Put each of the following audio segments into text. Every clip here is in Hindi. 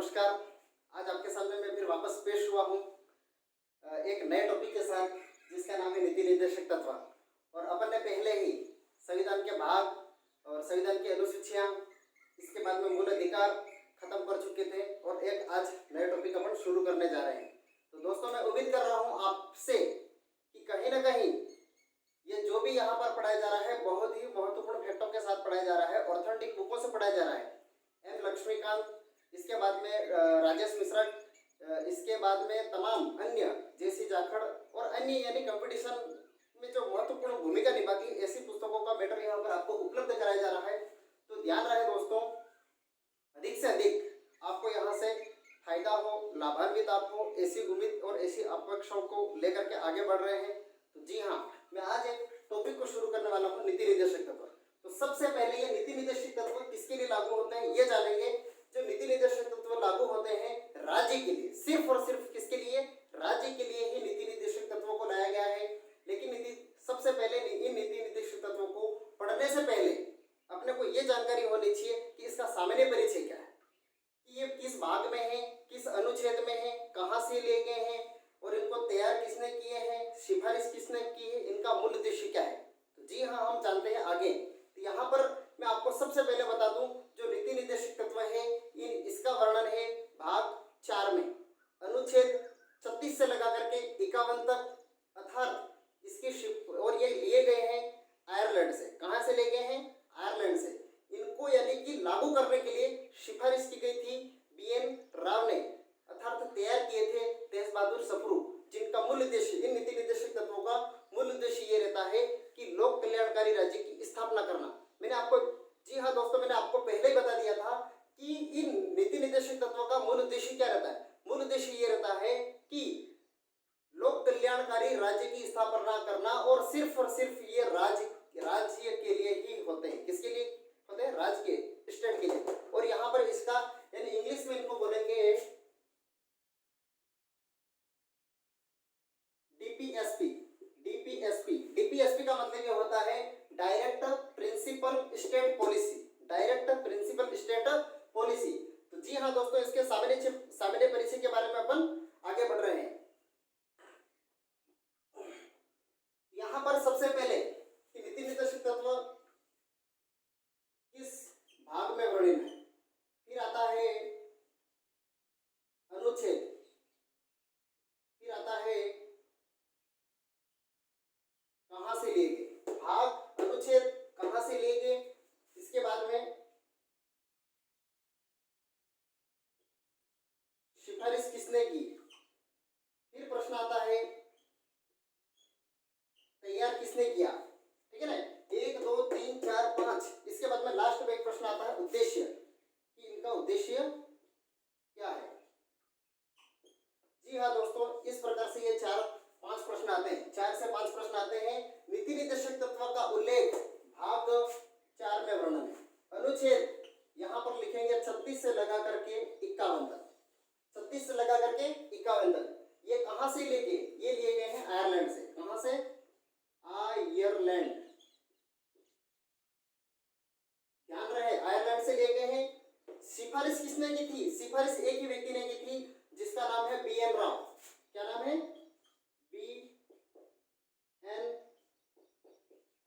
नमस्कार। आज आपके सामने मैं फिर वापस पेश हुआ हूँ एक नए टॉपिक के साथ, जिसका नाम है नीति निर्देशक तत्व। और अपन ने पहले ही संविधान के भाग और संविधान की अनुसूचियाँ, इसके बाद में मूल अधिकार खत्म कर चुके थे और एक आज नए टॉपिक अपन शुरू करने जा रहे हैं। तो दोस्तों, मैं उम्मीद कर रहा हूँ आपसे कि कहीं ना कहीं ये जो भी यहाँ पर पढ़ाया जा रहा है बहुत ही महत्वपूर्ण फैक्टों के साथ पढ़ाया जा रहा है, ऑथेंटिक बुकों से पढ़ाया जा रहा है। एम लक्ष्मीकांत, इसके बाद में राजेश मिश्रा, इसके बाद में तमाम अन्य जैसी जाखड़ और अन्य यानी कंपटीशन में जो महत्वपूर्ण भूमिका निभाती है ऐसी पुस्तकों का मैटर यहाँ पर आपको उपलब्ध कराया जा रहा है। तो ध्यान रहे दोस्तों, अधिक से अधिक आपको यहाँ से फायदा हो, लाभान्वित आप हो, ऐसी उम्मीद और ऐसी अपेक्षाओं को लेकर के आगे बढ़ रहे हैं। तो जी हाँ, मैं आज एक टॉपिक को शुरू करने वाला हूँ, नीति निर्देशक तत्व। तो सबसे पहले ये नीति निर्देशक तत्व किसके लिए लागू होते हैं ये जानेंगे। जो नीति निर्देशक तत्व लागू होते हैं राज्य के लिए, सिर्फ और सिर्फ किसके लिए, राज्य के लिए ही नीति निर्देशक तत्वों को लाया गया है। लेकिन सबसे पहले इन नीति निर्देशक तत्वों को पढ़ने से पहले अपने को ये जानकारी होनी चाहिए कि इसका सामान्य परिचय क्या है, कि ये किस भाग में है, किस अनुच्छेद में है, कहाँ से लिए गए हैं और इनको तैयार किसने किए हैं, सिफारिश किसने की है, इनका मूल उद्देश्य क्या है। तो जी हाँ, हम जानते हैं आगे। तो यहाँ पर मैं आपको सबसे पहले बता दूं, जो नीति निर्देशक तत्व है इसका वर्णन है भाग 4 में, अनुच्छेद 36 से लगा करके 51 तक, अर्थात इसकी और ये लिए गए हैं आयरलैंड से। कहाँ से ले गए हैं? आयरलैंड से। इनको यानी कि लागू करने के लिए सिफारिश की गई थी BN राव ने, अर्थात तैयार किए थे तेज बहादुर सप्रू, जिनका मूल उद्देश्य, इन नीति निर्देशक तत्वों का मूल उद्देश्य ये रहता है कि लोक कल्याणकारी राज्य की स्थापना करना। मैंने आपको, जी हाँ दोस्तों, मैंने आपको पहले ही बता दिया था कि इन नीति निर्देशक तत्वों का मूल उद्देश्य क्या रहता है। मूल उद्देश्य ये रहता है कि लोक कल्याणकारी राज्य की स्थापना करना, और सिर्फ ये राज्य के लिए ही होते हैं। किसके लिए होते हैं? राज्य के, स्टेट के लिए। और यहाँ पर इसका यानी इंग्लिश में इनको बोलेंगे डीपीएसपी का मतलब ये होता है direct principle state policy, direct principle state policy. तो जी हाँ दोस्तों, इसके सामान्य परिचय के बारे में अपन आगे बढ़ रहे हैं। यहाँ पर सबसे पहले नीति निर्देशक तत्व किस भाग में वर्णित है, फिर आता है अनुच्छेद, फिर आता है कहां से लिए गए, भाग, अनुच्छेद, कहां से लिए गए, इसके बाद में सिफारिश किसने की, फिर प्रश्न आता है तैयार किसने किया। ठीक है ना, 1 2 3 4 5। इसके बाद में लास्ट में एक प्रश्न आता है उद्देश्य, कि इनका उद्देश्य क्या है। जी हाँ दोस्तों, इस प्रकार से ये 4-5 प्रश्न आते हैं, 4 से 5 प्रश्न आते हैं। नीति निर्देशक तत्व का उल्लेख भाग 4 में वर्णन है। अनुच्छेद यहाँ पर लिखेंगे 36 से लगा करके 51 तक, 36 से लगा करके 51 तक। ये कहाँ से लेके, ये लिए गए हैं आयरलैंड से। कहाँ से? आयरलैंड, ध्यान रहे, आयरलैंड से लिए गए हैं। सिफारिश किसने की थी? सिफारिश एक ही व्यक्ति ने की थी, जिसका नाम है BN राव। क्या नाम है? BN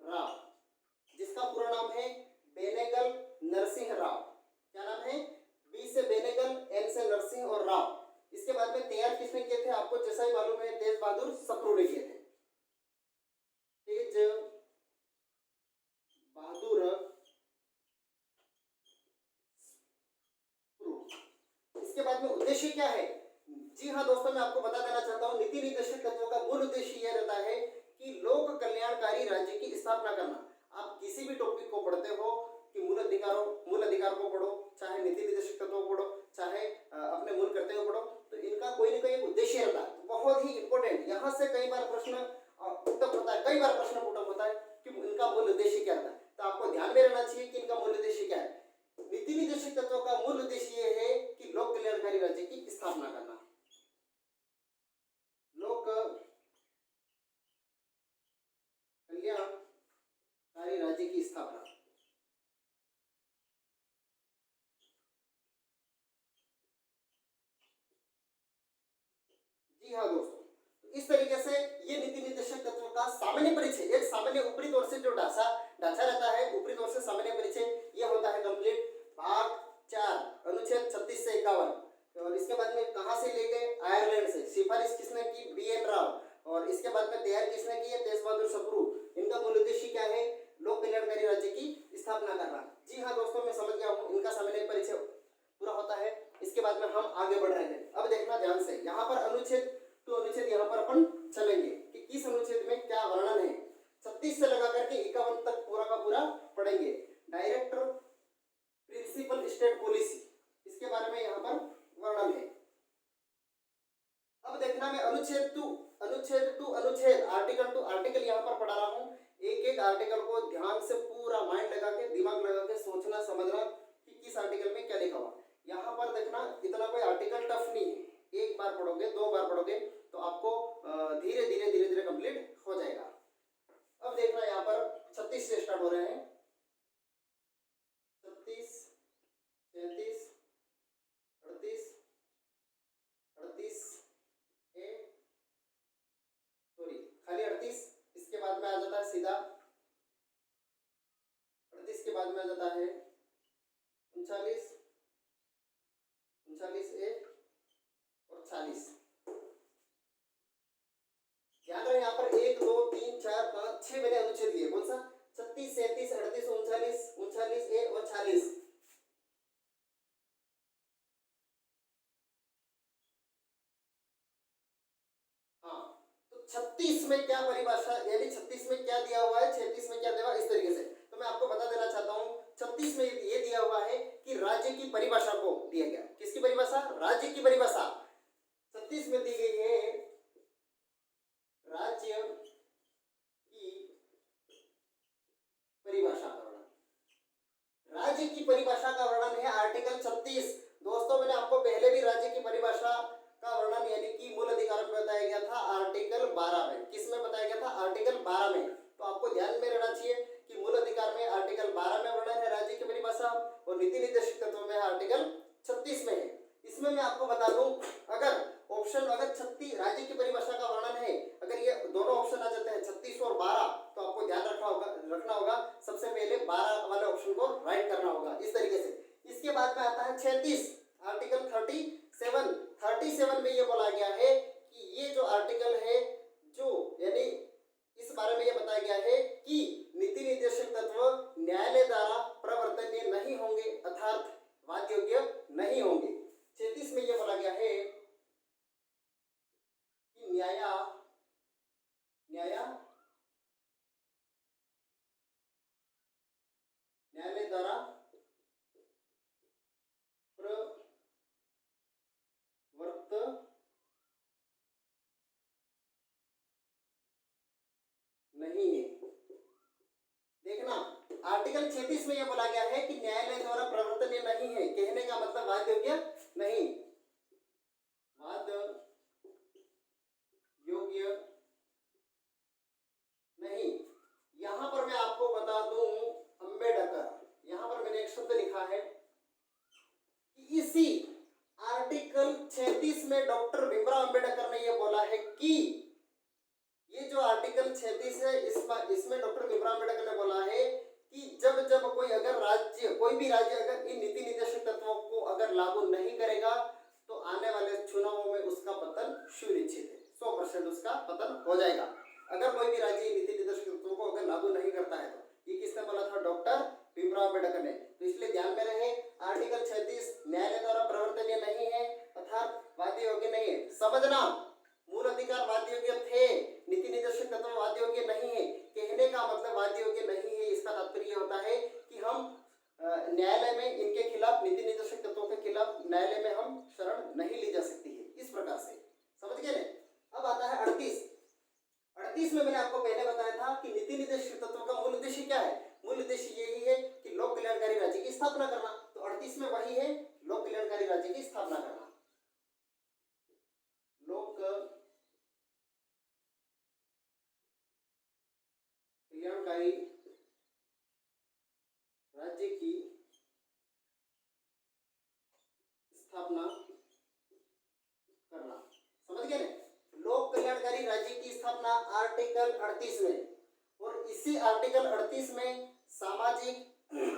राव, जिसका पूरा नाम है बेनेगल नरसिंह राव। क्या नाम है? B से बेनेगल, N से नरसिंह और राव। इसके बाद में तैयार किसने किए थे? आपको जैसा ही मालूम है, तेज बहादुर सप्रू ने किए थे। तेज बहादुर सप्रू। इसके बाद में उद्देश्य क्या है? जी हाँ दोस्तों, मैं आपको बता देना चाहता हूँ, नीति निर्देशक तत्वों का मूल उद्देश्य यह रहता है कि लोक कल्याणकारी राज्य की स्थापना करना। आप किसी भी टॉपिक को पढ़ते हो कि मूल अधिकार को पढ़ो, चाहे नीति निर्देशक तत्वों को पढ़ो, चाहे अपने मूल कर्तव्य पढ़ो, तो इनका कोई ना कोई एक उद्देश्य रहता है। तो बहुत ही इंपॉर्टेंट, यहाँ से कई बार प्रश्न पुटअप होता है कि इनका मूल उद्देश्य क्या रहता है। तो आपको ध्यान में रहना चाहिए कि इनका मूल उद्देश्य क्या है। नीति निर्देशक तत्वों का मूल उद्देश्य यह है कि लोक कल्याणकारी राज्य की स्थापना करना, लोक कल्याणकारी राज्य की स्थापना। जी हाँ दोस्तों, तो इस तरीके से ये नीति निर्देशक तत्व का सामान्य परिचय, एक सामान्य ऊपरी तौर से जो ढांचा रहता है, ऊपरी तौर से सामान्य परिचय ये होता है कंप्लीट। भाग 4 अनुच्छेद 36 से 51, और इसके बाद में कहाँ से ले गए, आयरलैंड से। सिफारिश किसने की, BN राव, और इसके बाद में तैयार किसने की है, तेज बहादुर सप्रू। इनका मूल उद्देश्य क्या है, लोक कल्याणकारी राज्य की स्थापना करना। जी हाँ दोस्तों, मैं समझ गया हूँ, इनका सामान्य परिचय पूरा होता है। इसके बाद में हम आगे बढ़ रहे हैं। अब देखना ध्यान से, यहाँ पर अनुच्छेद तो अनुच्छेद यहाँ पर अपन चलेंगे कि किस अनुच्छेद में क्या वर्णन है। 36 से लगा करके 51 तक पूरा का पूरा पढ़ेंगे। डायरेक्टर प्रिंसिपल स्टेट पॉलिसी, इसके बारे में यहाँ पर वर्णन है। अब देखना, मैं अनुच्छेद अनुच्छेद आर्टिकल टू आर्टिकल यहाँ पर पढ़ा रहा हूँ। एक एक आर्टिकल को ध्यान से पूरा माइंड लगा के, दिमाग लगा के सोचना समझना कि किस आर्टिकल में क्या लिखा हुआ। यहाँ पर देखना, इतना कोई आर्टिकल टफ नहीं है, एक बार पढ़ोगे, 2 बार पढ़ोगे तो आपको धीरे धीरे कंप्लीट हो जाएगा। अब देखना, यहाँ पर 36 से स्टार्ट हो रहे हैं। 36, 37, 38, 38 ए, सॉरी खाली 38, इसके बाद में आ जाता है सीधा 38 के बाद में आ जाता है 39, 39 ए और 40। ध्यान रहे, यहाँ पर 1 2 3 4 5 6 मैंने अनुच्छेद लिए। कौन सा, 36, 37, 38, 39, 39 ए और 40। हाँ, तो 36 में क्या परिभाषा, यानी 36 में क्या दिया हुआ है, 36 में क्या दिया हुआ है, इस तरीके से तो मैं आपको बता देना चाहता हूँ। 36 में ये दिया हुआ है कि राज्य की परिभाषा को दिया गया। किसकी परिभाषा, राज्य की परिभाषा 36 में दी गई है। राज्य की परिभाषा का वर्णन, राज्य की परिभाषा का वर्णन है आर्टिकल 36। दोस्तों, मैंने आपको पहले भी राज्य की परिभाषा का वर्णन यानी कि मूल अधिकार में बताया गया था आर्टिकल 12 में। किस में बताया गया था, आर्टिकल 12 में। तो आपको ध्यान में रहना चाहिए कि मूल अधिकार में आर्टिकल 12 में वर्णन है राज्य की परिभाषा, और नीति निर्देशक तत्व में आर्टिकल 36 में है। इसमें मैं आपको बता दूं, अगर ऑप्शन, अगर 36 राज्य की परिभाषा का वर्णन है, अगर ये दोनों ऑप्शन आ जाते हैं 36 और 12, तो आपको ध्यान रखना होगा सबसे पहले 12 वाले ऑप्शन को राइट करना होगा, इस तरीके से। इसके बाद में आता है 36, आर्टिकल 37 में ये बोला गया है कि ये जो आर्टिकल है, जो यानी इस बारे में ये बताया गया है कि नीति निर्देशक तत्व न्यायालय द्वारा प्रवर्तनीय नहीं होंगे, अर्थात वाद योग्य नहीं होंगे। 36 में ये बोला गया है कि न्यायालय द्वारा प्रवर्त नहीं है। देखना, आर्टिकल 36 में यह बोला गया है कि न्यायालय द्वारा प्रवर्तनीय नहीं है, कहने का मतलब वाद योग्य नहीं, वाद योग्य नहीं। यहां पर मैं आपको बता दूं, अंबेडकर, यहां पर मैंने एक शब्द लिखा है कि इसी आर्टिकल 36 में डॉक्टर भीमराव अंबेडकर ने यह बोला है कि ये जो आर्टिकल 36 है, इसमें डॉक्टर भीमराव अंबेडकर ने बोला है कि जब कोई अगर राज्य, कोई भी राज्य अगर इन नीति निर्देशक तत्वों को अगर लागू नहीं करेगा तो आने वाले चुनावों में उसका पतन सुनिश्चित है, 100% उसका पतन हो जाएगा। अगर कोई भी राज्य नीति निर्देशक तत्वों को अगर लागू नहीं करता है तो, ये किसने बोला था, डॉक्टर भीमराव अंबेडकर ने। तो इसलिए ध्यान में रहे, आर्टिकल 36 न्यायालय द्वारा प्रवर्तनीय नहीं है, अर्थात वाद्य योग्य नहीं है। समझना, मूल अधिकार वाद्य योग्य थे, नीति निर्देशक तत्व वाद्य योग्य नहीं है, कहने का मतलब वाद्य योग्य नहीं है। इसका तात्पर्य होता है कि हम न्यायालय में इनके खिलाफ, नीति निर्देशक तत्वों के खिलाफ न्यायालय में हम शरण नहीं ली जा सकती है, इस प्रकार से। समझ गए ना। अब आता है 38 में मैंने आपको पहले बताया था कि नीति निर्देशक तत्वों का मूल उद्देश्य क्या है। मूल उद्देश्य यही है कि लोक कल्याणकारी राज्य की स्थापना करना। तो 38 में वही है, लोक कल्याणकारी राज्य की स्थापना करना। लोक कल्याणकारी राज्य की स्थापना करना। समझ गए ना। कल्याणकारी राज्य की स्थापना आर्टिकल 38 में, और इसी आर्टिकल 38 में सामाजिक,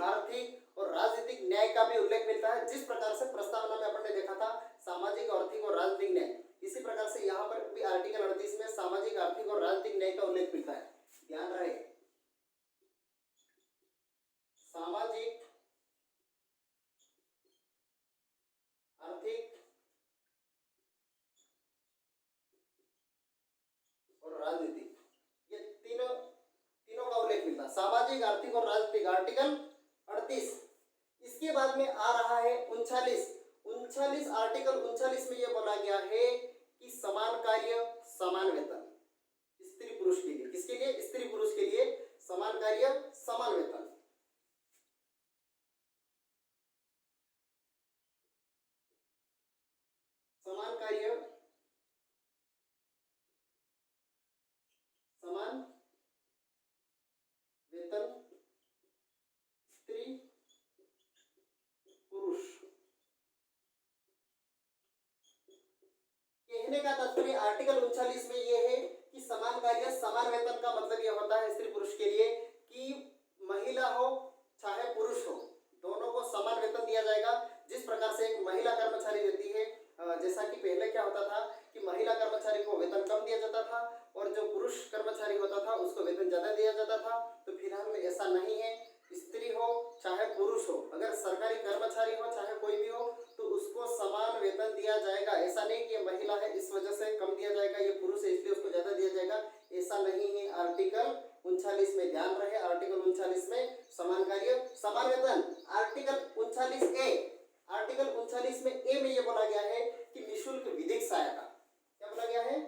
आर्थिक और राजनीतिक न्याय का भी उल्लेख मिलता है। जिस प्रकार से प्रस्तावना में अपन ने देखा था सामाजिक, आर्थिक और राजनीतिक न्याय, इसी प्रकार से यहाँ पर भी आर्टिकल 38 में सामाजिक, आर्थिक और राजनीतिक न्याय का उल्लेख मिलता है। ध्यान रहे, सामाजिक, आर्थिक और राजनीतिक, ये तीनों का उल्लेख मिलता है। सामाजिक, आर्थिक और राजनीतिक आर्टिकल 38। इसके बाद में आ रहा है 39। आर्टिकल 39 में यह बोला गया है कि समान कार्य समान वेतन, स्त्री पुरुष के लिए। किसके लिए? स्त्री पुरुष के लिए समान कार्य समान वेतन। समान कार्य समान वेतन स्त्री पुरुष। कहने का तात्पर्य आर्टिकल 39 में यह है कि समान कार्य समान वेतन का मतलब यह होता है स्त्री पुरुष के लिए कि महिला हो चाहे पुरुष हो, दोनों को समान वेतन दिया जाएगा। जिस प्रकार से एक महिला कर्मचारी रहती है, जैसा कि पहले क्या होता था कि महिला कर्मचारी को वेतन कम दिया जाता था और जो पुरुष कर्मचारी होता था उसको वेतन ज्यादा दिया जाता था। तो फिलहाल में ऐसा नहीं है, स्त्री हो चाहे पुरुष हो, अगर सरकारी कर्मचारी हो चाहे कोई भी हो, तो उसको समान वेतन दिया जाएगा। ऐसा नहीं कि ये महिला है इस वजह से कम दिया जाएगा, ये पुरुष है इसलिए उसको ज्यादा दिया जाएगा, ऐसा नहीं है। आर्टिकल 39 में ध्यान रहे, आर्टिकल 39 में समान कार्य समान वेतन। आर्टिकल 39 में ए में यह बोला गया है कि निःशुल्क विधिक सहायता। क्या बोला गया है?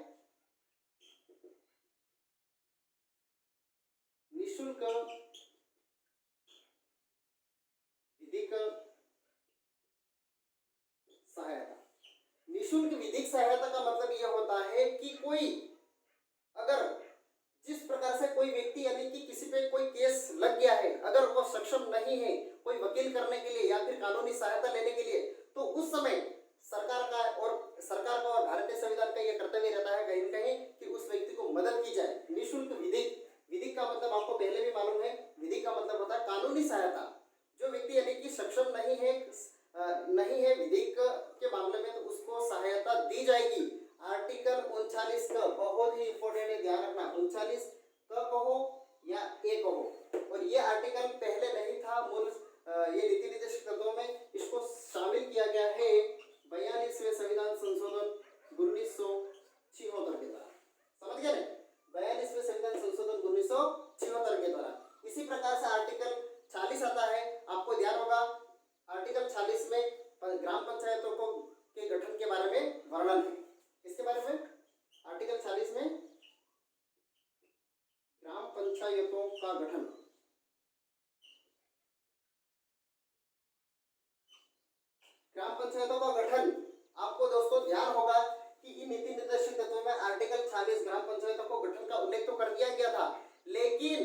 निःशुल्क विधिक सहायता। निःशुल्क विधिक सहायता का मतलब यह होता है कि कोई अगर जिस प्रकार से कोई व्यक्ति यानी कि किसी पे कोई केस लग गया है, अगर वो सक्षम नहीं है कोई वकील करने के लिए या फिर कानूनी सहायता लेने के लिए, तो उस समय सरकार का और भारतीय संविधान का यह कर्तव्य रहता है कहीं न कहीं कि उस व्यक्ति को मदद की जाए। निःशुल्क विधिक, विधिक का मतलब आपको पहले भी मालूम है, विधिक का मतलब होता है कानूनी सहायता। जो व्यक्ति यानी कि सक्षम नहीं है विधिक के मामले में, तो उसको सहायता दी जाएगी। आर्टिकल 39 का बहुत ही इंपॉर्टेंट है, ध्यान रखना। 39 का कहो या ए कहो, और ये आर्टिकल पहले नहीं था मूल ये नीति निर्देशक तत्वों में, इसको शामिल किया गया है 42वें संविधान संशोधन 1976 के द्वारा। समझ गए ना? 42वें संविधान संशोधन 1976 के द्वारा। इसी प्रकार से आर्टिकल 40 आता है, आपको ध्यान होगा आर्टिकल 40 में ग्राम पंचायतों को के गठन के बारे में वर्णन है। इसके बारे में आर्टिकल 40 में ग्राम पंचायतों का गठन, ग्राम पंचायतों का गठन। आपको दोस्तों ध्यान होगा कि इन नीति निर्देशक तत्वों में आर्टिकल 40 ग्राम पंचायतों को गठन का उल्लेख तो कर दिया गया था, लेकिन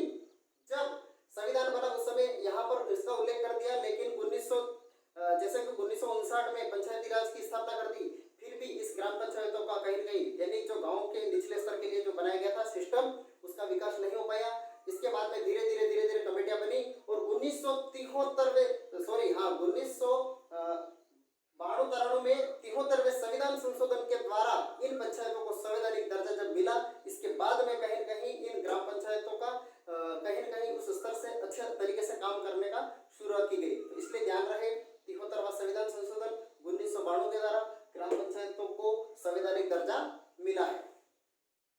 जब संविधान बना उस समय यहाँ पर इसका उल्लेख कर दिया, लेकिन 1959 में पंचायती राज की स्थापना कर दी। फिर भी इस ग्राम पंचायतों का कहीं न कहीं यानी जो गांव के निचले स्तर के लिए जो बनाया गया था सिस्टम, उसका विकास नहीं हो पाया। इसके बाद में धीरे धीरे कमेटियां बनी और 1992 में 73वें संविधान संशोधन के द्वारा इन पंचायतों को संवैधानिक दर्जा जब मिला, इसके बाद में कहीं न कहीं इन ग्राम पंचायतों का कहीं न कहीं उस स्तर से अच्छे तरीके से काम करने का शुरुआत की गई। तो इसलिए ध्यान रहे 73वां संविधान संशोधन 1992 के द्वारा ग्राम पंचायतों को संवैधानिक दर्जा मिला है।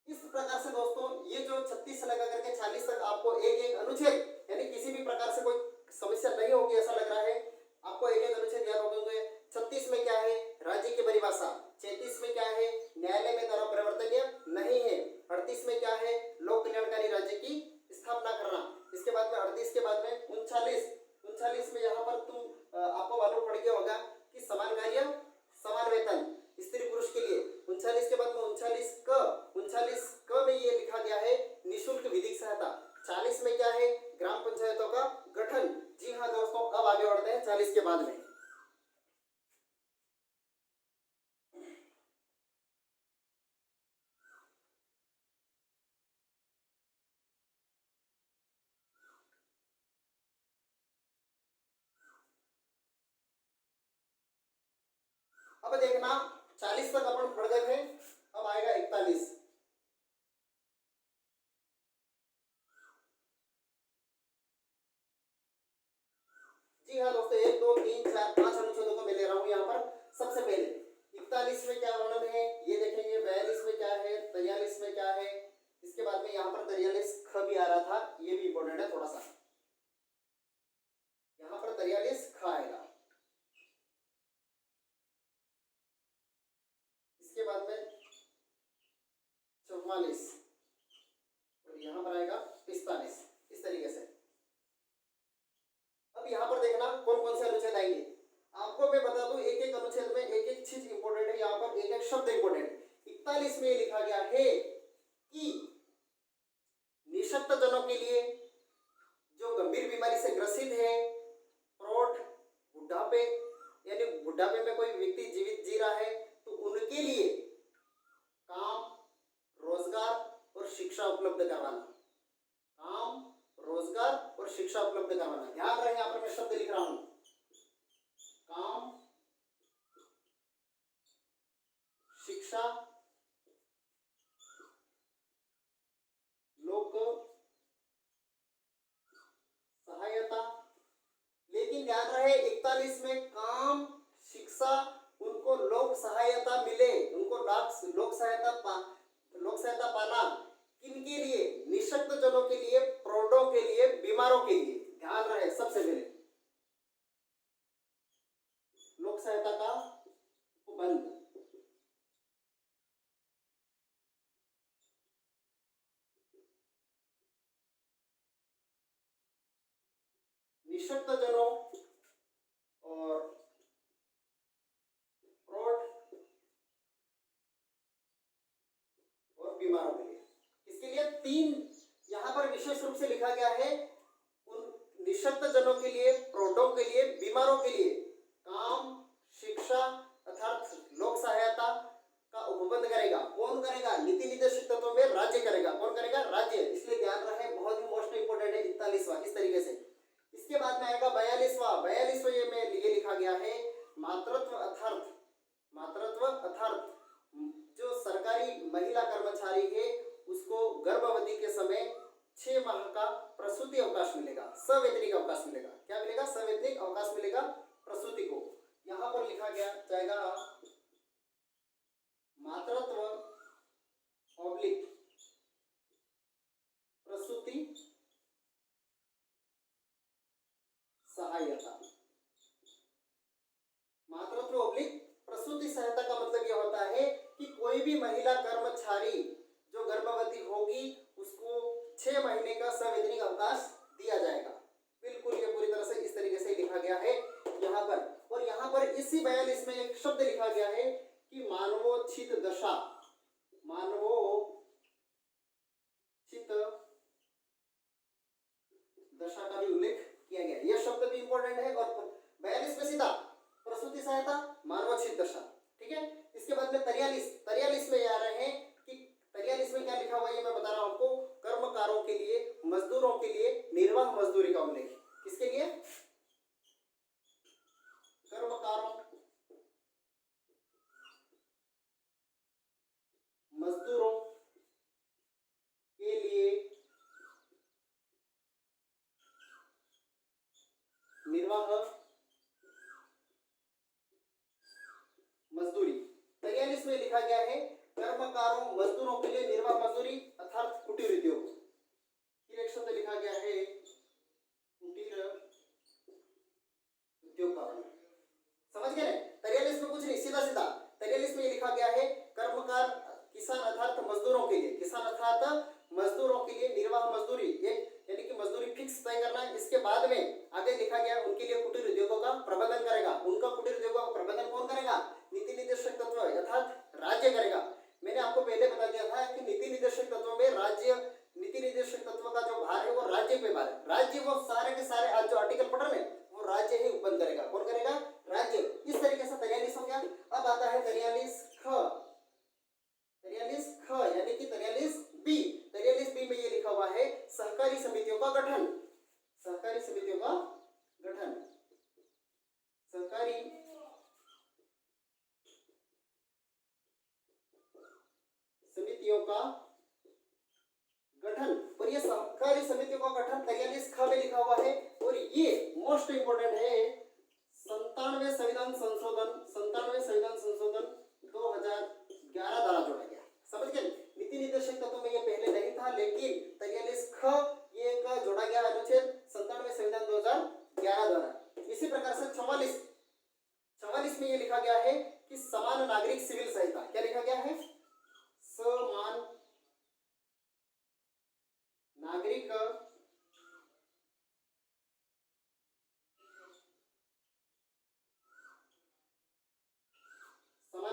इस प्रकार से दोस्तों ये जो 36 से लेकर करके 40 तक आपको एक अनुच्छेद यानी किसी भी प्रकार से कोई समस्या नहीं होगी ऐसा लग रहा है। आपको एक अनुच्छेद याद होंगे। 36 में क्या है? राज्य की परिभाषा। 33 में क्या है? न्यायालय में द्वारा परिवर्तनीय नहीं है। 38 में क्या है? लोक कल्याणकारी राज्य की स्थापना करना। इसके बाद में 38 के बाद में 39 में यहाँ पर आपको मालूम पड़ गया होगा कि समान कार्य समान वेतन स्त्री पुरुष के लिए। 39 के बाद में 39 क में ये लिखा गया है निःशुल्क विधिक सहायता। 40 में क्या है? ग्राम पंचायतों का गठन। जी हाँ दोस्तों, अब आगे बढ़ते हैं 40 के बाद में। अब देखना 40 तक अपन पढ़ गए थे, अब आएगा 41। जी हाँ दोस्तों, 1 2 3 4 5 अनुच्छेदों को मैं ले रहा हूँ यहाँ पर। सबसे पहले 41 में क्या वर्णन है ये देखेंगे, 42 में क्या है, 43 में क्या है, इसके बाद में यहाँ पर 43 ख भी आ रहा था, ये भी इंपॉर्टेंट है थोड़ा सा, यहाँ पर 43 ख आएगा। इसके बाद में 44 और यहाँ पर आएगा 45, इस तरीके से। अब यहाँ पर देखना कौन कौन से अनुच्छेद आएंगे। आपको मैं बता दूं, एक एक अनुच्छेद में एक एक चीज इंपॉर्टेंट है, यहाँ पर एक एक शब्द इंपॉर्टेंट है। 41 में लिखा गया है कि निःशक्त जनों के लिए, जो गंभीर बीमारी से ग्रसित है, प्रौढ़, बुढ़ापे, यानी बुढ़ापे में कोई व्यक्ति जीवित जी रहा है तो उनके लिए काम, रोजगार और शिक्षा उपलब्ध करवाना। काम, रोजगार और शिक्षा उपलब्ध करवाना। ध्यान रहे यहाँ पर मैं शब्द लिख रहा हूं, काम, शिक्षा, लोक सहायता। लेकिन ध्यान रहे 41 में काम, शिक्षा, उनको लोक सहायता मिले, उनको लोक सहायता पाना किनके लिए? निःशक्त जनों के लिए, प्रौढ़ों के लिए, बीमारों के लिए। ध्यान रहे सबसे पहले लोक सहायता का उपबंध। निःशक्त जनों और प्रौढ़ और बीमारों के लिए, इसके लिए 3 यहाँ पर विशेष रूप से लिखा गया है। उन निःशक्त जनों के लिए, प्रौढ़ों के लिए, बीमारों के लिए काम, शिक्षा अर्थात लोक सहायता का उपबंध करेगा। कौन करेगा? नीति निर्देशक तत्वों में राज्य करेगा। कौन करेगा? राज्य। इसलिए ध्यान रहे, बहुत ही मोस्ट इंपोर्टेंट है 41वां, इस तरीके से। इसके बाद में आएगा 42वां ये में ये लिखा गया है मातृत्व अर्थात जो सरकारी महिला कर्मचारी है उसको गर्भवती के समय 6 माह का प्रसूति अवकाश मिलेगा, सवैतनिक अवकाश मिलेगा। क्या मिलेगा? सवैतनिक अवकाश मिलेगा प्रसूति को। यहाँ पर लिखा गया जाएगा मातृत्व ऑब्लिक प्रसूति सहायता। मातृत्व ऑब्लिक प्रसूति सहायता का मतलब यह होता है कि कोई भी महिला कर्मचारी जो गर्भवती होगी उसको 6 महीने का सवैतनिक अवकाश दिया जाएगा। बिल्कुल ये पूरी तरह से इस तरीके से लिखा गया है यहाँ पर। और यहाँ पर इसी 42 में एक शब्द लिखा गया है कि मानवोचित दशा, मानवोचित दशा का भी उल्लेख किया गया। यह शब्द भी इंपॉर्टेंट है। और 42 में सीधा प्रसूति सहायता, मानवोचित दशा, ठीक है। इसके बाद में 43 में आ रहे हैं कि 43 में क्या लिखा हुआ है ये मैं बता रहा हूं आपको। कर्मकारों के लिए, मजदूरों के लिए निर्वाह मजदूरी का उल्लेख। किसके लिए? कर्मकारों, मजदूरों के लिए निर्वाह मजदूरी। 43 में लिखा गया है कर्मकारों, मजदूरों के लिए निर्वाह मजदूरी अर्थात कुटीर उद्योग। फिर एक शब्द लिखा गया है कुटीर उद्योग का। समझ गए? 43 में कुछ नहीं, सीधा सीधा 43 में लिखा गया है कर्मकार, किसान अर्थात मजदूरों के लिए, किसान अर्थात मजदूरों के लिए निर्वाह मजदूरी, एक यानी कि मजदूरी फिक्स तय करना है। इसके बाद में आगे लिखा गया उनके लिए कुटीर उद्योगों का प्रबंधन करेगा। उनका कुटीर उद्योगों का प्रबंधन कौन करेगा? नीति निर्देशक तत्व अर्थात राज्य करेगा। मैंने आपको पहले बता दिया था कि नीति निर्देशक तत्व में राज्य, नीति निर्देशक तत्व का जो भार है वो राज्य पे भार है। राज्य वो सारे के सारे आज जो आर्टिकल पढ़ रहे हैं वो राज्य ही उपबंध करेगा। कौन करेगा? राज्य। इस तरीके से 43 हो गया। अब आता है 43 ख यानी कि 43 बी। समितियों का गठन, और ये सहकारी समितियों का गठन 43 ख में लिखा हुआ है। और ये मोस्ट इंपोर्टेंट है, 97 संविधान संशोधन 2011 द्वारा जोड़ा गया। समझ गए, नीति निर्देशक तत्व में ये पहले नहीं था, लेकिन 43 ख ये का जोड़ा गया अनुच्छेद 97 संविधान 2011 द्वारा। इसी प्रकार से 44 में ये लिखा गया है कि समान नागरिक सिविल संहिता, क्या लिखा गया है, समान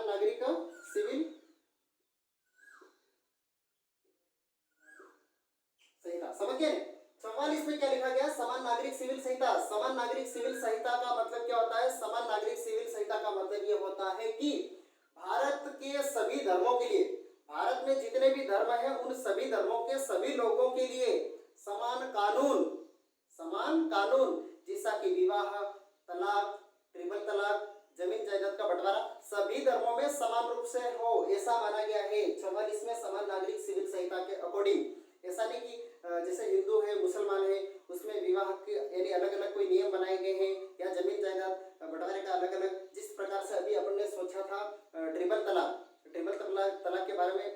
नागरिक सिविल संहिता। समझ गए, 44 में क्या लिखा गया, समान नागरिक सिविल संहिता। समान नागरिक सिविल संहिता का मतलब क्या होता है, समान नागरिक सिविल संहिता का मतलब ये होता है कि भारत के सभी धर्मों के लिए, भारत में जितने भी धर्म हैं उन सभी धर्मों के सभी लोगों के लिए समान कानून जैसा कि विवाह, तलाक, ट्रिपल तलाक, जमीन जायदाद का बंटवारा सभी धर्मों में समान रूप से हो, ऐसा माना गया है 44 में समान नागरिक सिविल संहिता के अकॉर्डिंग। ऐसा नहीं कि जैसे हिंदू है, मुसलमान है, उसमें विवाह के यानी अलग अलग कोई नियम बनाए गए हैं, या जमीन जायदाद बंटवारे का अलग अलग, जिस प्रकार से अभी अपन ने सोचा था ट्रिपल तलाक के बारे में,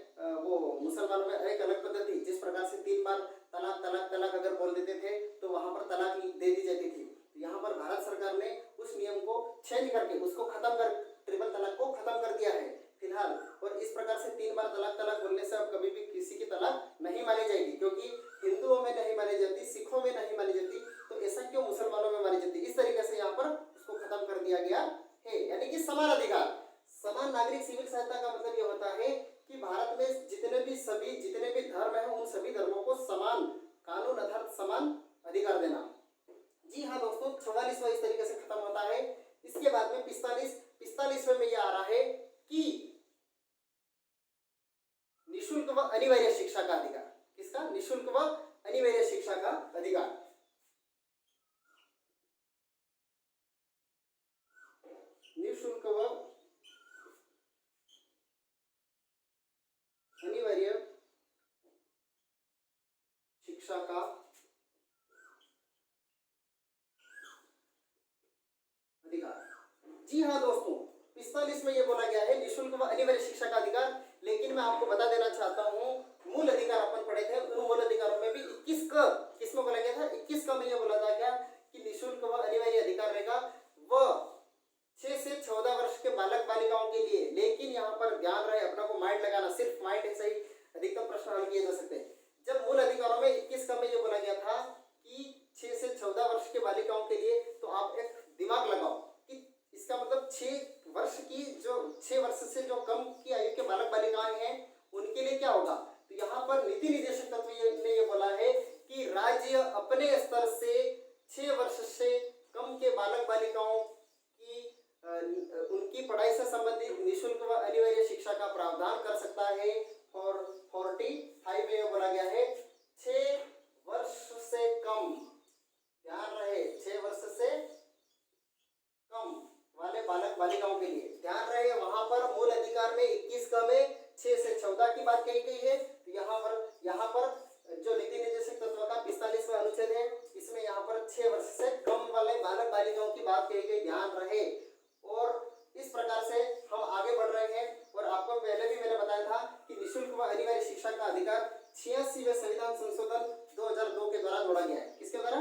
वो मुसलमानों में एक अलग पद्धति, जिस प्रकार से 3 बार तलाक अगर बोल देते थे तो वहां पर तलाक दे दी जाती थी। यहाँ पर भारत सरकार ने उस नियम को चेंज करके उसको ट्रिपल तलाक को खत्म कर दिया है फिलहाल। और इस प्रकार से 3 बार तलाक बोलने से अब कभी भी किसी की तलाक नहीं मानी जाएगी, क्योंकि हिंदुओं में नहीं मानी जाती, सिखों में नहीं मानी जाती, तो ऐसा क्यों मुसलमानों में मानी जाती। इस तरीके से यहाँ पर उसको खत्म कर दिया गया है, यानी कि समान अधिकार। समान नागरिक सिविल संहिता का मतलब ये होता है कि भारत में जितने भी धर्म है उन सभी धर्मों को समान कानून अर्थात समान अधिकार देना। जी हाँ दोस्तों, 44वां इस तरीके से खत्म होता है। इसके बाद में 45वें में ये आ रहा है कि निःशुल्क व अनिवार्य शिक्षा का अधिकार। किसका, निःशुल्क व अनिवार्य शिक्षा का अधिकार। निःशुल्क व अनिवार्य शिक्षा का अधिकार। जी हाँ दोस्तों, 45 में ये बोला गया है निःशुल्क व अनिवार्य शिक्षा का अधिकार। लेकिन मैं आपको बता देना चाहता हूँ, मूल अधिकार अपन पढ़े थे, उन मूल अधिकारों में भी 21 का किसमें बोला गया था, 21 का में ये बोला था क्या कि निःशुल्क व अनिवार्य अधिकार रहेगा वह 6 से 14 वर्ष के बालक बालिकाओं के लिए। लेकिन यहाँ पर ध्यान रहे, अपना को माइंड लगाना, सिर्फ माइंड ऐसा ही अधिकतम प्रश्न हल किए जा सकते हैं। जब मूल अधिकारों में 21 का में ये बोला गया था कि 6 से 14 वर्ष के बालिकाओं के लिए, तो आप एक दिमाग लगाओ कि इसका मतलब 6 वर्ष से जो कम की आयु के बालक बालिकाएं हैं उनके लिए क्या होगा। तो यहाँ पर नीति निर्देशक तत्व ने ये बोला है कि राज्य अपने स्तर से 6 वर्ष से कम के बालक बालिकाओं की उनकी पढ़ाई से संबंधित निःशुल्क व अनिवार्य शिक्षा का प्रावधान कर सकता है। और 45 में बोला गया है 6 वर्ष से कम, ध्यान रहे 6 वर्ष से कम वाले बालक बालिकाओं के लिए, ध्यान रहे वहां पर मूल अधिकार में 21 का में 6 से 14 की बात कही गई है। तो यहाँ पर जो नीति निर्देशक तत्व का 45वां अनुच्छेद है, इसमें यहाँ पर 6 वर्ष से कम वाले बालक बालिकाओं की बात कही गई, ध्यान रहे। और इस प्रकार से हम आगे बढ़ रहे हैं। और आपको पहले भी मैंने बताया था कि निःशुल्क व अनिवार्य शिक्षा का अधिकार 86वें संविधान संशोधन 2002 के द्वारा जोड़ा गया है। किसके द्वारा,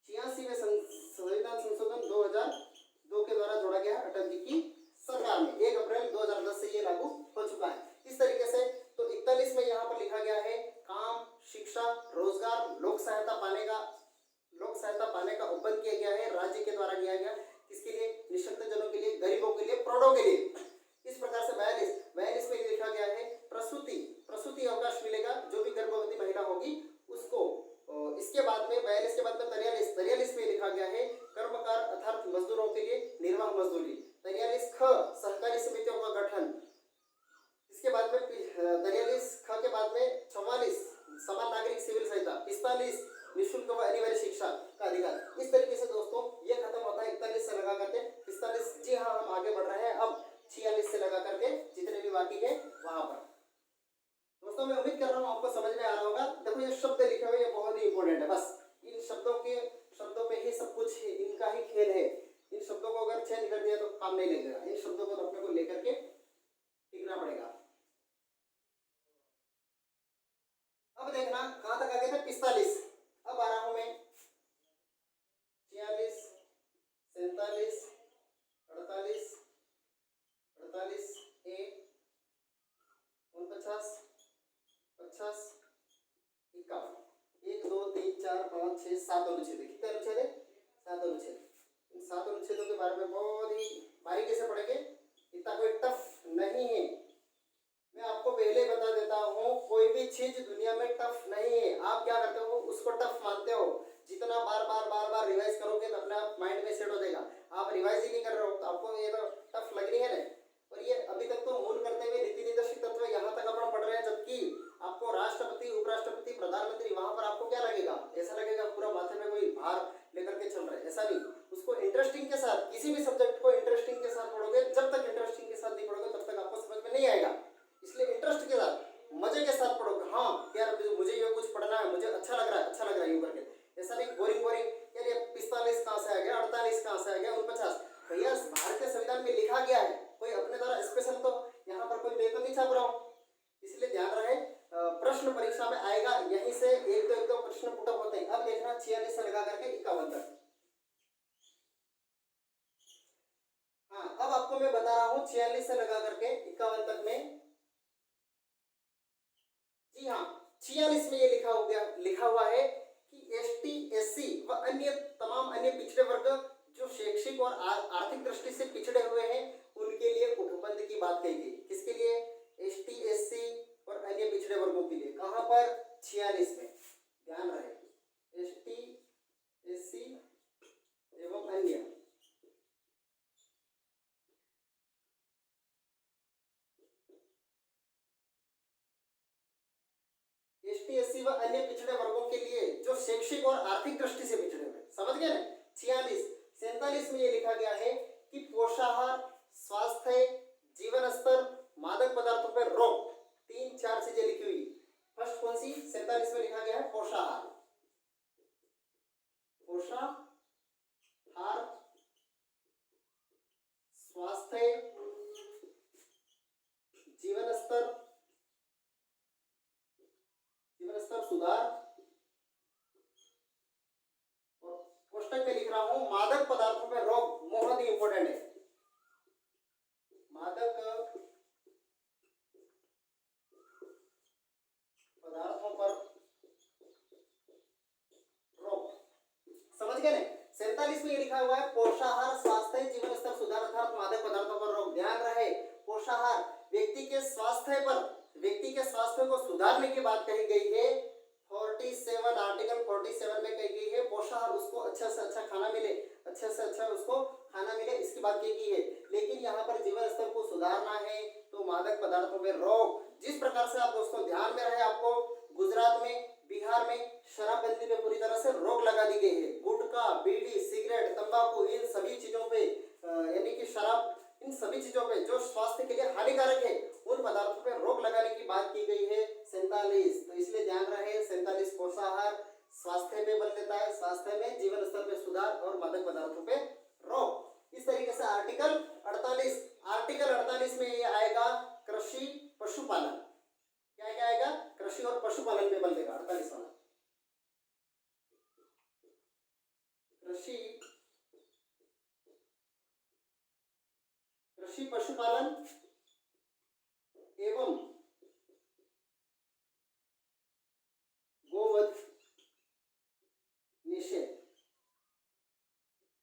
86वें संविधान संशोधन 2002 के द्वारा जोड़ा गया है अटल जी की सरकार में। 1 अप्रैल 2010 से ये लागू हो चुका है। इस तरीके से तो 41 में यहाँ पर लिखा गया है काम, शिक्षा, रोजगार, लोक सहायता पाने का उपबंध किया गया है, राज्य के द्वारा किया गया। किसके लिए, निःशक्त जनों के लिए, गरीबों के लिए, प्रौढ़ों के लिए। इस प्रकार से 42 में लिखा गया है प्रसूति अवकाश मिलेगा जो भी गर्भवती महिला होगी उसको। इसके बाद में 42 के बाद में 43 में लिखा गया है कर्मकार अर्थात मजदूरों के लिए निर्वाह मजदूरी। 43 ख सहकारी समितियों का गठन। इसके बाद में 43 ख के बाद में 44 समान नागरिक सिविल संहिता, 45 निःशुल्क व अनिवार्य शिक्षा का अधिकार। इस तरीके से दोस्तों ये खत्म होता है 41 से लगा करके 45। जी हाँ, हम आगे बढ़ रहे हैं अब 46 से लगा करके जितने भी बाकी है वहां पर। दोस्तों मैं उम्मीद कर रहा हूँ आपको समझ में आ रहा होगा। देखो ये शब्द लिखे हुए ये बहुत ही इंपॉर्टेंट है, बस इन शब्दों पे ही सब कुछ है, इनका ही खेल है। इन शब्दों को अगर चेंज कर दिया तो काम नहीं लगेगा, इन शब्दों को तो अपने को लेकर के टिकना पड़ेगा। अब देखना कहां तक आ गए थे, 45। अब आ रहा हूं मैं 46, 47, 48, 48 ए, 49, 50, 51। 1 2 3 4 5 6 7 अनुच्छेद। कितने अनुच्छेद है? 7 अनुच्छेद। इन 7 अनुच्छेदों के बारे में बहुत ही बारीकी से पढ़ेंगे, इतना कोई टफ नहीं है। मैं आपको पहले बता देता हूँ, कोई भी चीज दुनिया में टफ नहीं है। आप क्या करते हो, उसको टफ मानते हो। जितना बार बार रिवाइज करोगे तो अपने आप माइंड में सेट हो जाएगा। आप रिवाइज ही नहीं कर रहे हो तो आपको ये तो टफ लग रही है ना। और ये अभी तक तो मूल करते हुए नीति निर्देशक तत्व यहाँ तक अपन पढ़ रहे हैं, जबकि आपको राष्ट्रपति, उपराष्ट्रपति, प्रधानमंत्री, वहां पर आपको क्या लगेगा, ऐसा लगेगा पूरा माथे में कोई भार लेकर के चल रहा है। ऐसा नहीं, उसको इंटरेस्टिंग के साथ, किसी भी सब्जेक्ट को इंटरेस्टिंग के साथ पढ़ोगे। जब तक इंटरेस्टिंग के साथ नहीं पढ़ोगे तब तक आपको समझ में नहीं आएगा। इसलिए इंटरेस्ट के साथ, मजे के साथ पढ़ोगे। हाँ यार मुझे ये कुछ पढ़ना है, मुझे अच्छा लग रहा है यूं करके। ऐसा नहीं बोरिंग यार ये 45 कहाँ से आ गया, 48 कहाँ से आ गया, 49। भैया भारतीय संविधान में लिखा गया है, कोई अपने द्वारा स्पेशल तो यहाँ पर कोई मैं तो नहीं छाप रहा हूँ। इसलिए ध्यान रहे, प्रश्न परीक्षा में आएगा यहीं से एक दो प्रश्न पुटअप होते हैं। अब देखना 46 से लगा करके 51 तक। हाँ अब आपको मैं बता रहा हूँ 46 से लगा करके 51 तक में। जी हाँ 46 में ये लिखा हुआ है कि एसटी, एससी व अन्य तमाम अन्य पिछड़े वर्ग जो शैक्षिक और आर्थिक दृष्टि से पिछड़े हुए हैं उनके लिए उपबंध की बात कही गई। किसके लिए? एसटी, एससी और अन्य पिछड़े वर्गों के लिए। कहां पर? 46 में। ध्यान रहे, एसटी, एससी एवं अन्य। एसटी, एससी व अन्य पिछड़े वर्गों के लिए जो शैक्षिक और आर्थिक दृष्टि से पिछड़े हुए, समझ गए ना। 46। 47 में ये लिखा गया है कि पोषाहार, स्वास्थ्य, जीवन स्तर, मादक पदार्थों पर रोक, 3-4 चीजें लिखी हुई। फर्स्ट कौन सी? 47 में लिखा गया है पोषाहार। स्वास्थ्य, जीवन स्तर सुधार, और पुस्तक में लिख रहा हूं मादक पदार्थों पर रोक, बहुत ही इंपॉर्टेंट है। मादक पदार्थों पर रोक, समझ गए ना। 47 में ये लिखा हुआ है पोषाहार, स्वास्थ्य, जीवन स्तर सुधार अर्थात मादक पदार्थों पर रोक। ध्यान रहे, पोषाहार व्यक्ति के स्वास्थ्य को सुधारने की बात कही गई है। 47 आर्टिकल 47 में कही गई है पोषाहार, उसको अच्छा से अच्छा खाना मिले, अच्छा से अच्छा उसको खाना मिले, इसकी बात की गई है। लेकिन यहाँ पर जीवन स्तर को सुधारना है तो मादक पदार्थों पर रोक। जिस प्रकार से आप दोस्तों ध्यान में रहे, आपको गुजरात में, बिहार में शराबबंदी पे पूरी तरह से रोक लगा दी गई है। गुटखा, बीड़ी, सिगरेट, तंबाकू, इन सभी चीजों पे यानी कि शराब, इन सभी चीजों पे जो स्वास्थ्य के लिए हानिकारक है उन पदार्थों पे रोक लगाने की बात की गई है 47। तो इसलिए ध्यान रहे 47 पोषाहार, स्वास्थ्य पे बल देता है, स्वास्थ्य में, जीवन स्तर में सुधार और मादक पदार्थों पे रोक। इस तरीके से आर्टिकल 48 में ये आएगा कृषि, पशुपालन। क्या आएगा? कृषि और पशुपालन पे बल देगा 48 वाला। कृषि पशुपालन एवं गोवध निषेध,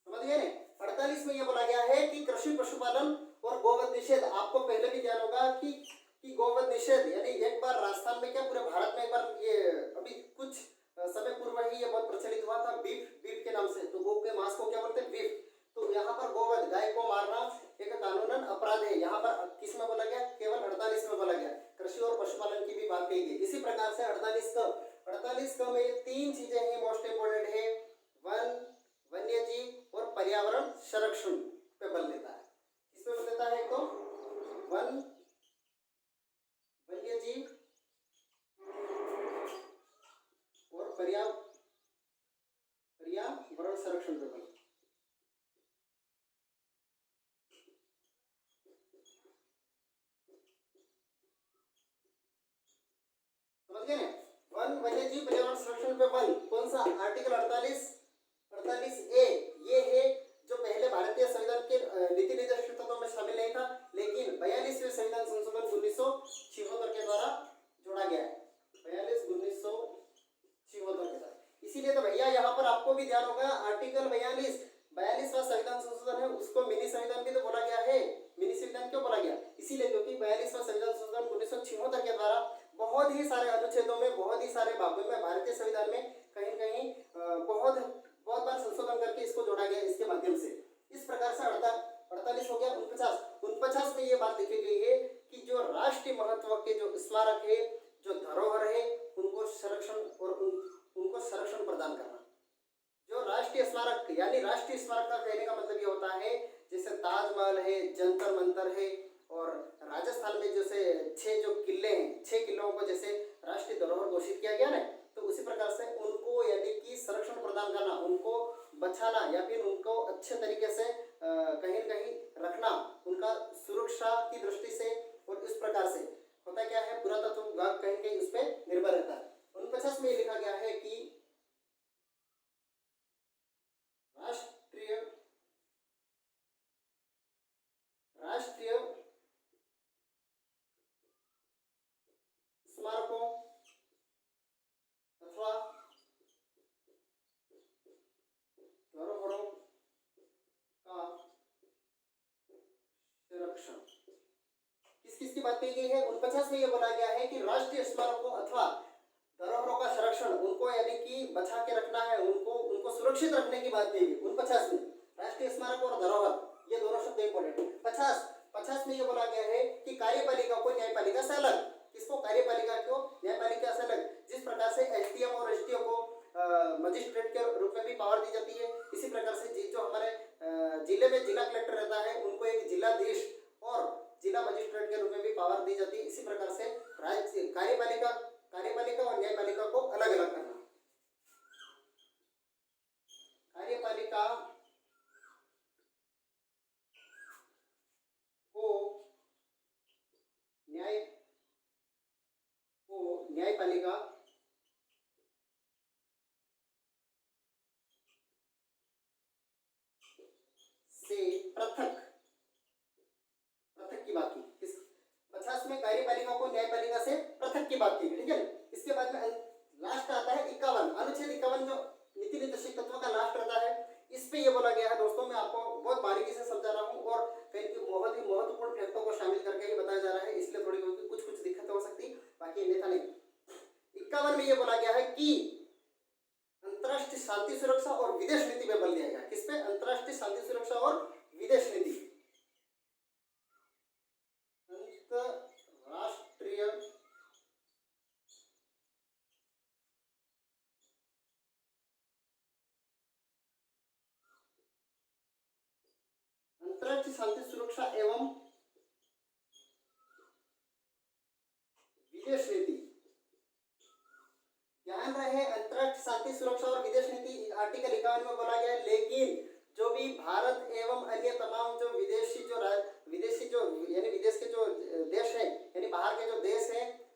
समझ गए? 48 में यह बोला गया है कि कृषि पशुपालन और गोवध निषेध। आपको पहले भी ध्यान होगा कि गोवध निषेध यानी एक बार राजस्थान में, क्या पूरे भारत में एक बार ये अभी कुछ समय पूर्व ही ये बहुत प्रचलित हुआ था बीफ के नाम से। तो गौ के मांस को क्या बोलते हैं? बीफ। तो यहाँ पर गोवध, गाय को मारना एक कानूनन अपराध है। यहाँ पर किस में बोला गया? केवल 48 में बोला गया। कृषि और पशुपालन की भी बात कही गई। इसी प्रकार से 48 का में 3 चीजें हैं मोस्ट इंपोर्टेंट है, वन, वन्य जीव और पर्यावरण संरक्षण पे बल देता है। किस पे बल देता है? तो वन, वन्य जीव समझ गए ना। वन वन्य जीव पर्यावरण संरक्षण पे वन कौन सा आर्टिकल 48 ए ये है जो पहले भारतीय संविधान के नीति निर्देशक तत्वों में शामिल नहीं था, लेकिन 42वें संविधान संशोधन 1976 के द्वारा जोड़ा गया है। 42/1976 के द्वारा। इसीलिए तो भैया यहाँ पर आपको भी ध्यान होगा आर्टिकल 42वां संविधान संशोधन है, उसको मिनी संविधान भी तो बोला गया है। मिनी संविधान क्यों बोला गया? इसीलिए क्योंकि 42वां संविधान संशोधन 1976 के द्वारा बहुत ही सारे अनुच्छेदों में, बहुत ही सारे भागों में भारतीय संविधान में कहीं कहीं बहुत बार संशोधन करके इसको जोड़ा गया इसके माध्यम से। इस प्रकार से 48 हो गया। 49 में ये बात लिखी गई है कि जो राष्ट्रीय महत्व के जो स्मारक है, जो धरोहर है, उनको संरक्षण और उनको संरक्षण प्रदान करना। जो राष्ट्रीय स्मारक यानी राष्ट्रीय स्मारक का कहने का मतलब ये होता है जैसे ताजमहल है, जंतर मंतर है, और राजस्थान में जैसे 6 जो किले हैं, 6 किलों को जैसे राष्ट्रीय धरोहर घोषित किया गया ना, तो उसी प्रकार से उनको यानी कि संरक्षण प्रदान करना, उनको बचाना या फिर उनको अच्छे तरीके से कहीं न कहीं रखना, उनका सुरक्षा की दृष्टि से, और इस प्रकार से होता क्या है पुरातत्व विभाग कहीं कहीं उस पर निर्भर रहता है। 49 में लिखा गया है कि राष्ट्रीय स्मारकों अथवा धरोहरों का संरक्षण किस की बात कही गई है? 49 में यह बोला गया है कि राष्ट्रीय स्मारकों अथवा धरोहरों का संरक्षण, उनको यानी कि बचा के रखना है, उनको सुरक्षित रखने की बात कही गई 49 में। राष्ट्रीय स्मारक और धरोहर ये दोनों शब्द इंपॉर्टेंट है। 50 में यह बोला गया है कि कार्यपालिका को न्यायपालिका से अलग, किसको? कार्यपालिका को न्यायपालिका से अलग। जिस प्रकार से एसडीएम और एसडीओ को मजिस्ट्रेट के रूप में भी पावर दी जाती है, इसी प्रकार से जो हमारे जिले में जिला कलेक्टर रहता है उनको एक जिलाधीश और जिला मजिस्ट्रेट के रूप में भी पावर दी जाती है। इसी प्रकार से राज्य कार्यपालिका और न्यायपालिका को अलग अलग करना। कार्यपालिका न्यायपालिका से पृथक की बात की। 50 में कार्यपालिका को न्यायपालिका से पृथक की बात की, ठीक है। इसके बाद में लास्ट आता है 51, अनुच्छेद 51 जो नीति निर्देशक तत्व का लास्ट रहता है, इस पे ये बोला गया है दोस्तों, मैं आपको बहुत बारीकी से समझा रहा हूँ और कई बहुत ही महत्वपूर्ण फैक्टों को शामिल करके ही बताया जा रहा है, इसलिए थोड़ी कुछ दिक्कतें हो सकती, बाकी अन्यथा नहीं। 51 में ये बोला गया है कि अंतर्राष्ट्रीय शांति सुरक्षा और विदेश नीति पे बल दिया गया। किस पे? अंतर्राष्ट्रीय शांति सुरक्षा और विदेश नीति। अंतर्राष्ट्रीय शांति सुरक्षा एवं विदेश नीति। ध्यान रहे अंतर्राष्ट्रीय शांति सुरक्षा और विदेश नीति आर्टिकल 51 में बोला गया है, लेकिन जो भी भारत एवं अन्य तमाम जो विदेशी जो यानी विदेश के जो देश हैं यानी बाहर के जो देश हैं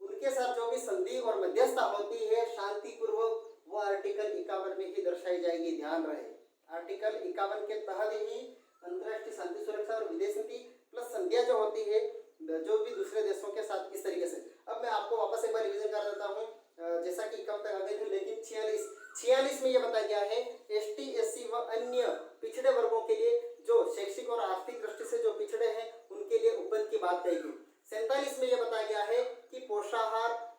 उनके साथ जो भी संधि और मध्यस्थता होती है शांतिपूर्वक, वो आर्टिकल 51 में ही दर्शाई जाएगी। ध्यान रहे आर्टिकल 51 के तहत ही अंतर्राष्ट्रीय शांति सुरक्षा और विदेश नीति प्लस संधियां जो होती है जो भी दूसरे देशों के साथ इस तरीके से। अब मैं आपको वापस एक बार रिवीजन कर देता हूँ, जैसा कि कम तक आ गए थे, लेकिन 46 में यह बताया गया है एसटी एससी व अन्य पिछड़े वर्गों के लिए जो शैक्षिक और आर्थिक दृष्टि से जो पिछड़े हैं उनके लिए उपबंध की बात कही गई। 47 में यह बताया गया है कि पोषाहार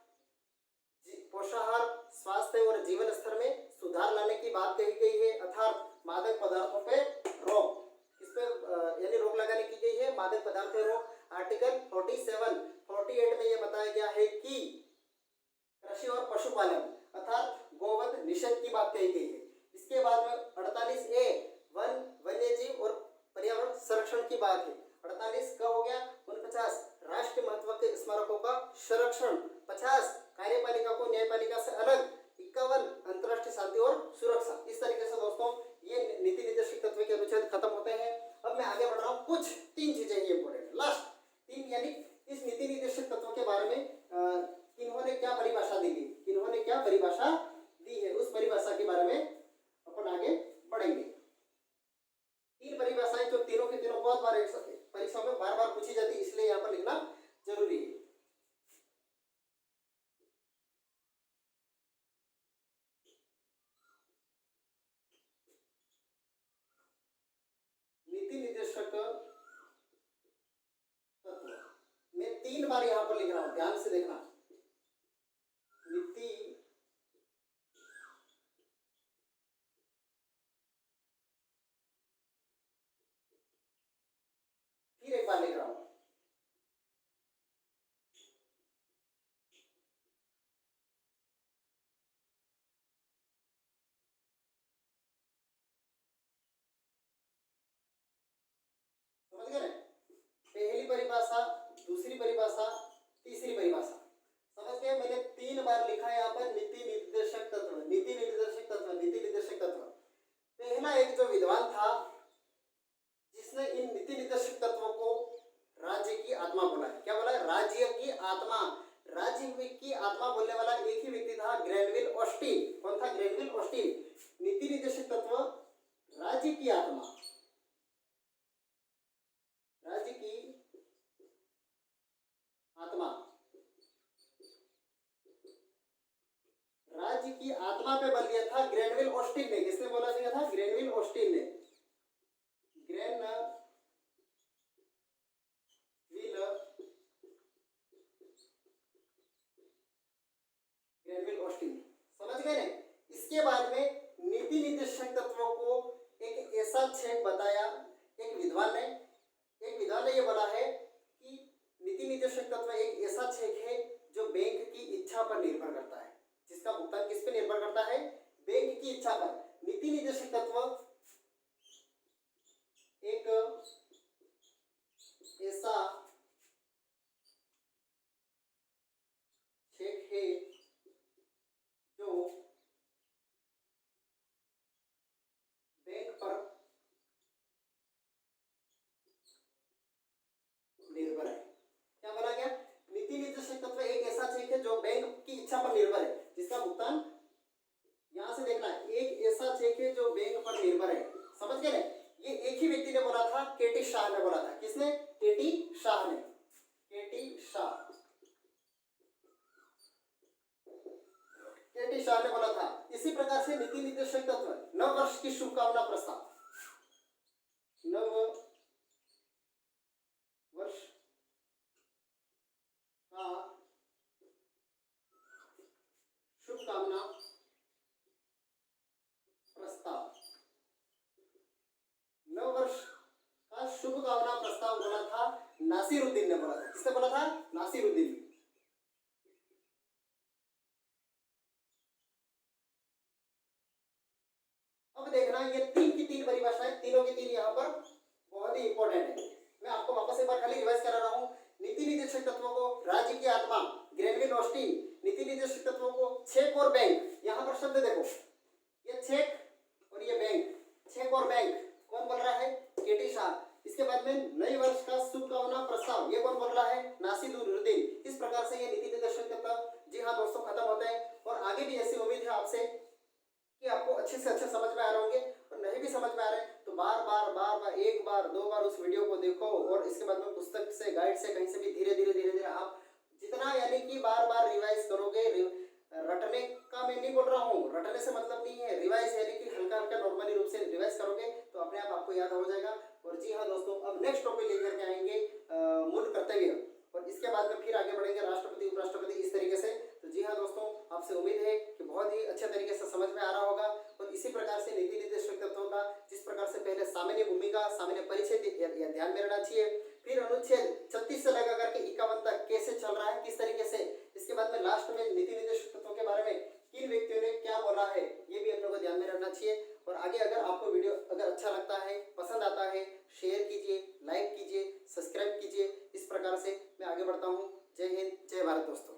स्वास्थ्य और जीवन स्तर में सुधार लाने की बात कही गई है, अर्थात मादक पदार्थों पे रोक, इस पे यानी रोक लगाने की गई है, मादक पदार्थ पे रोक। आर्टिकल 48 में यह बताया गया है कि कृषि और पशुपालन अर्थात गोवध निषेध की बात कही गई है। इसके बाद में 48A वन्यजीव और पर्यावरण संरक्षण की बात है। 48 का हो गया। 49 राष्ट्रीय महत्व के स्मारकों का संरक्षण। 50 कार्यपालिका को न्यायपालिका से अलग। 51 अंतर्राष्ट्रीय शांति और सुरक्षा। इस तरीके से दोस्तों ये नीति निर्देशक तत्व के अनुच्छेद खत्म होते हैं। अब मैं आगे बढ़ रहा हूँ, कुछ 3 चीजें ही इंपोर्टेंट लास्ट 3 यानी यहाँ पर लिख रहा हूं, ध्यान से देखना। नीति फिर एक बार लिख रहा हूं, समझ गए? पहली परिभाषा, दूसरी परिभाषा, तीसरी परिभाषा, समझ गए? मैंने 3 बार लिखा है यहाँ पर नीति निर्देशक तत्व, नीति निर्देशक तत्व, नीति निर्देशक तत्व। पहला एक जो विद्वान था जिसने इन नीति निर्देशक तत्वों को राज्य की आत्मा बोला है। क्या बोला है? राज्य की आत्मा। राज्य की आत्मा बोलने वाला एक ही व्यक्ति था, ग्रेनविल ऑस्टिन। कौन था? Granville Austin. नीति निर्देशक तत्व राज्य की आत्मा, राज्य की आत्मा, राज्य की आत्मा पे बल दिया था ग्रेनविल ऑस्टिन ने। किसने बोला दिया था? ग्रेनविल ऑस्टिन ने। ग्रेनविल ऑस्टिन, समझ गए ना? इसके बाद में नीति निर्देशक तत्वों को एक ऐसा छेद बताया एक विद्वान ने ये बोला है कि नीति निर्देशक तत्व एक ऐसा चेक है जो बैंक की इच्छा पर निर्भर करता है। जिसका भुगतान किस पे निर्भर करता है? बैंक की इच्छा पर। नीति निर्देशक तत्व एक ऐसा चेक है जो बैंक पर निर्भर है। क्या बोला गया? नीति निर्देशक तत्व एक ऐसा चेक है जो बैंक की इच्छा पर निर्भर है, जिसका भुगतान, यहां से देखना, एक ऐसा चेक है जो बैंक पर निर्भर है। समझ गए ना? ये एक ही व्यक्ति ने बोला था, केटी शाह ने बोला था। किसने? केटी शाह ने। केटी शाह ने बोला था। इसी प्रकार से नीति निर्देशक तत्व नव वर्ष की शुभकामना प्रस्ताव, नव वर्ष का शुभकामना प्रस्ताव, नव वर्ष का शुभकामना प्रस्ताव बोला था नासिरुद्दीन ने बोला था। किसने बोला था? नासिरुद्दीन। अब देखना, ये 3 की 3 परिभाषाएं, तीनों की 3 यहाँ पर बहुत ही इंपॉर्टेंट है। मैं आपको वापस एक बार खाली रिवाइज करा रहा हूँ। नीति निर्देशक तत्वों को राज्य की आत्मा, ग्रेनविल ऑस्टिन। नीति निर्देशक तत्वों को चेक और बैंक। यहाँ पर शब्द देखो, ये चेक और ये बैंक। चेक और बैंक कौन बोल रहा है? केटी शाह। इसके बाद में नई वर्ष का शुभकामना प्रस्ताव, ये कौन बोल रहा है? नासिरुद्दीन। इस प्रकार से ये नीति निर्देशक तत्व, जी हाँ दोस्तों, खत्म होते हैं। और आगे भी ऐसी उम्मीद है आपसे कि आपको अच्छे से अच्छे समझ में आ रहे होंगे। और नहीं भी समझ में आ रहे हैं तो बार बार एक बार 2 बार उस वीडियो को देखो, और इसके बाद में पुस्तक से, गाइड से, कहीं से भी धीरे धीरे आप जितना, यानी कि बार रिवाइज करोगे। रटने का मैं नहीं बोल रहा हूँ, रटने से मतलब नहीं है, रिवाइज यानी कि हल्का हल्का नॉर्मली रूप से रिवाइज करोगे तो अपने आप आपको याद हो जाएगा। और जी हाँ दोस्तों, अब नेक्स्ट टॉपिक लेकर के आएंगे मूल कर्तव्य, और इसके बाद में फिर आगे बढ़ेंगे राष्ट्रपति, उपराष्ट्रपति, इस तरीके से। तो जी हाँ दोस्तों, आपसे उम्मीद है कि बहुत ही अच्छे तरीके से समझ में आ रहा होगा। और इसी प्रकार से नीति निर्देशक तत्वों का, जिस प्रकार से पहले सामान्य भूमिका, सामान्य परिचय ध्यान में रहना चाहिए, फिर अनुच्छेद 36 से लगा करके 51 तक कैसे चल रहा है, किस तरीके से, इसके बाद में लास्ट में नीति निर्देशक तत्वों के बारे में किन व्यक्तियों ने क्या बोला है, ये भी हम लोगों को ध्यान में रखना चाहिए। और आगे अगर आपको वीडियो अगर अच्छा लगता है, पसंद आता है, शेयर कीजिए, लाइक कीजिए, सब्सक्राइब कीजिए। इस प्रकार से मैं आगे बढ़ता हूँ। जय हिंद, जय भारत दोस्तों।